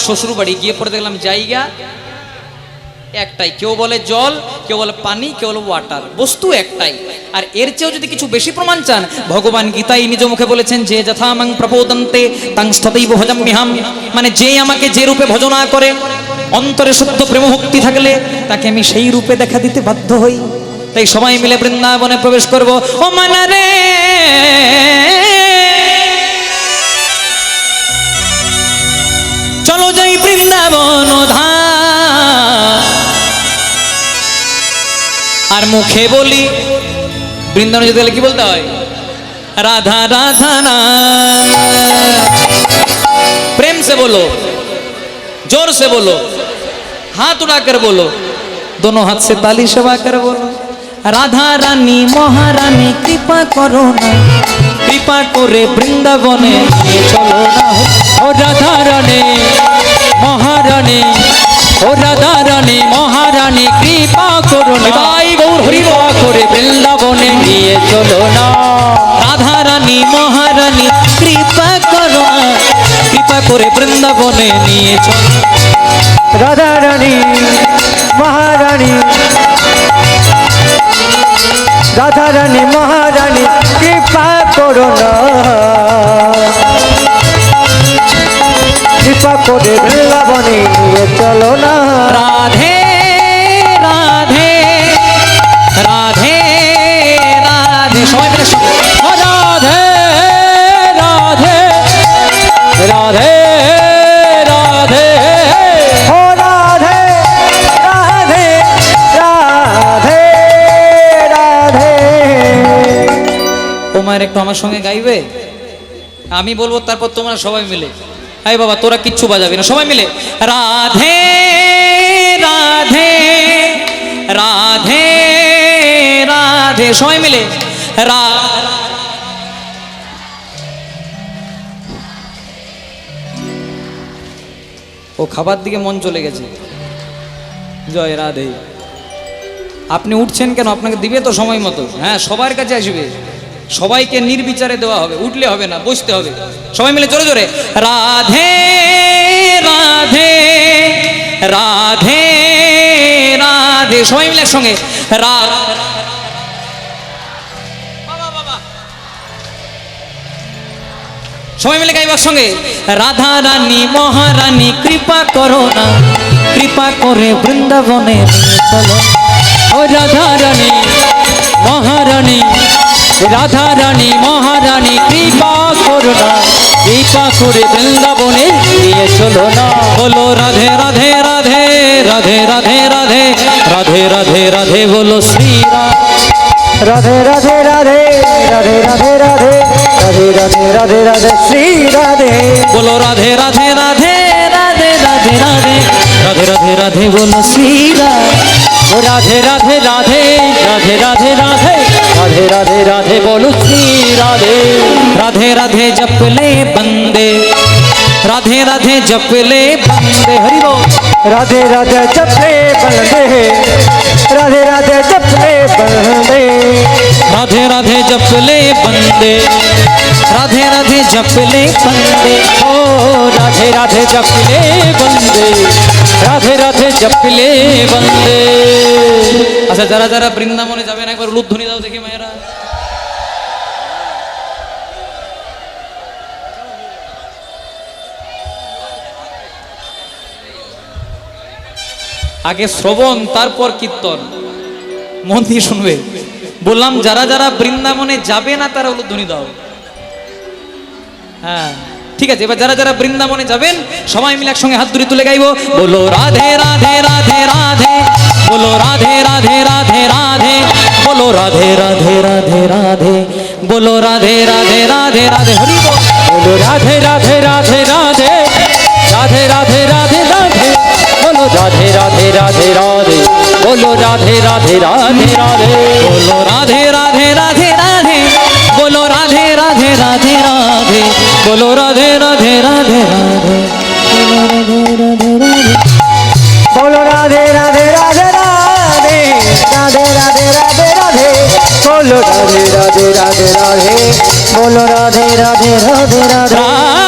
শ্বশুর বাড়ি গিয়ে পরে দেখলাম জায়গা একটাই, কেউ বলে জল, কেউ বলে পানি, কেউ বলে ওয়াটার, বস্তু একটাই। আর এর চেয়েও যদি কিছু বেশি প্রমাণ চান, ভগবান গীতায় নিজ মুখে বলেছেন যে যথামাং প্রপোদন্তে তাং স্থতৈব ভজাম্যহম, মানে যে আমাকে যে রূপে ভজনা করে, অন্তরে শুদ্ধ প্রেম ভক্তি থাকলে তাকে আমি সেই রূপে দেখা দিতে বাধ্য হই। তাই সবাই মিলে বৃন্দাবনে প্রবেশ করব। ও মানারে চলো যাই বৃন্দাবন ধাম, আর মুখে বলি বৃন্দাবনে যেতে গেলে কি বলতে হয়? राधा राधा ना। प्रेम से बोलो, जोर से बोलो, हाथ उठाकर बोलो, दोनों हाथ से ताली शबा कर बोलो। राधा रानी महारानी कृपा करो ना, कृपा करे बृंदावने चलो ना। ओ राधा रानी महारानी, ओ राधा रानी महारानी कृपा करो ना, भाई गौर कृपा करे बृंदावने निये चलो ना। राधा रानी महारानी कृपा करो ना, कृपा करे बृंदावने निये चलो। राधा रानी महारानी, राधा रानी महारानी कृपा करो ना, कृपा करे बृंदावने निये चलो ना। राधे राधे राधे राधे सबाई मिले राधे राधे राधे राधे ओ राधे राधे राधे राधे। তোমার একটু আমার সঙ্গে গাইবে, আমি বলবো তারপর তোমরা সবাই মিলে। আরে বাবা তোরা কিচ্ছু বাজাবি না, সবাই মিলে রাধে রাধে রাধে রাধে সবাই মিলে ও খাবার দিকে মন চলে গেছে। জয় রাধে। আপনি উঠছেন কেন? আপনাকে দিবে তো সময় মতো। হ্যাঁ সবার কাছে আসবে, সবাইকে নির্বিচারে দেওয়া হবে, উঠলে হবে না, বসতে হবে। সবাই মিলে জোরে জোরে রাধে রাধে রাধে রাধে সবাই মিলে সঙ্গে সবাই মিলে গাইবার সঙ্গে। রাধা রানী মহারানী কৃপা করো না, কৃপা করে বৃন্দাবনে চলো। ও রাধা রানী মহারানী, রাধা রানী মহারানী কৃপা করো না, কৃপা করে বৃন্দাবনে নিয়ে চলো না। বলো রাধে রাধে রাধে রাধে রাধে রাধে রাধে রাধে রাধে বলো শ্রীরাম। राधे राधे राधे राधे राधे राधे राधे राधे राधे राधे श्री राधे। बोलो राधे राधे राधे राधे राधे राधे राधे राधे राधे बोलो श्रीराम। राधे राधे राधे राधे राधे राधे राधे राधे राधे बोलो श्री राधे। राधे राधे जप ले बंदे, राधे राधे जप ले बंदे, हरि बोल। राधे राधे जपले बंदे, राधे राधे जपले बंदे, राधे राधे जप ले बंदे, राधे राधे जप ले बंदे, ओ राधे राधे जपले बंदे, राधे राधे जपले बंदे। अच्छा जरा जरा बृंदाबने যাবে না একবার উলুধ্বনি দাও দেখি মায়েরা। আগে শ্রবণ তারপর কীর্তন, মন দিয়ে শুনবে। বললাম যারা যারা বৃন্দাবনে যাবে না তারা উলুধ্বনি দাও। হ্যাঁ ঠিক আছে, এবার যারা যারা বৃন্দাবনে যাবেন সবাই মিলে একসঙ্গে হাত ধরে তুলে গাইবো। বলো রাধে রাধে রাধে রাধে, বলো রাধে রাধে রাধে রাধে, বলো রাধে রাধে রাধে রাধে, বলো রাধে রাধে রাধে রাধে, হরি বল। बोलो राधे राधे राधे राधे राधे राधे राधे राधे बोलो राधे राधे राधे राधे बोलो राधे राधे राधे राधे बोलो राधे राधे राधे राधे, बोलो राधे राधे राधे राधे, बोलो राधे राधे राधे राधे, बोलो राधे राधे राधे राधे राधे राधे राधे राधे बोलो राधे राधे राधे राधे बोलो राधे राधे राधे राधे।